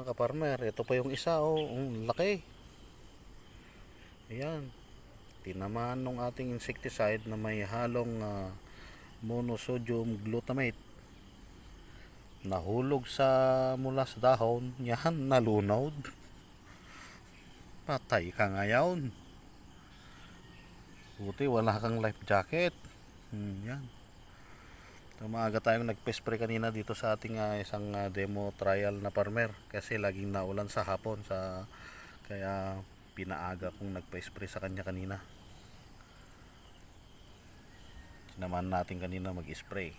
kaparmer, ito pa yung isa, oh, ang laki. Ayan, tinamaan ng ating insecticide na may halong monosodium glutamate. Nahulog mula sa dahon, yan, nalunod. Patay ka ngayon. Buti wala kang life jacket. Yan. Maaga tayong nagpe-spray kanina dito sa ating isang demo trial na farmer kasi laging naulan sa hapon kaya pinaaga kong nagpe-spray sa kanya kanina. Sinamahan natin kanina mag-spray.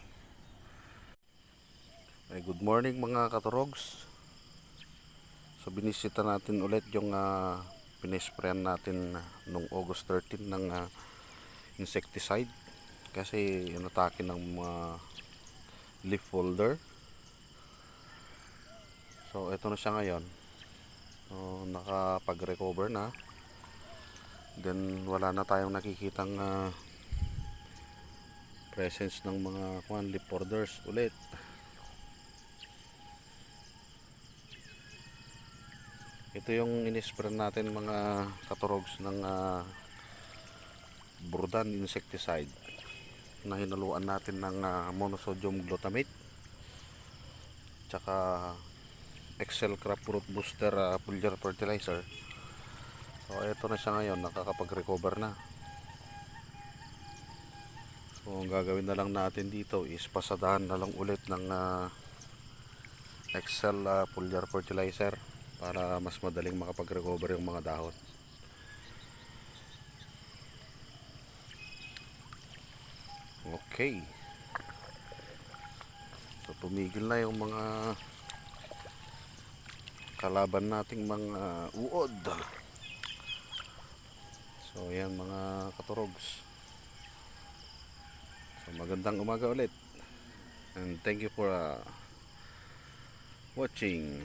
Good morning mga katurogs. So binisita natin ulit yung pinisprayan natin nung August 13 ng insecticide kasi inatake ng mga leaf folder. So ito na siya ngayon. So, nakapag-recover na. Then wala na tayong nakikitang presence ng mga leaf folders ulit. Ito yung inispray natin mga katurogs ng Burdan insecticide na hinaluan natin ng monosodium glutamate tsaka Excel Crop Root Booster foliar fertilizer. So ito na siya ngayon, nakakapag-recover na. So ang gagawin na lang natin dito is pasadahan na lang ulit ng Excel foliar fertilizer para mas madaling makapag-recover yung mga dahon. Okay. So tumigil na yung mga kalaban nating mga uod. So yan mga katurogs. So magandang umaga ulit. And thank you for watching.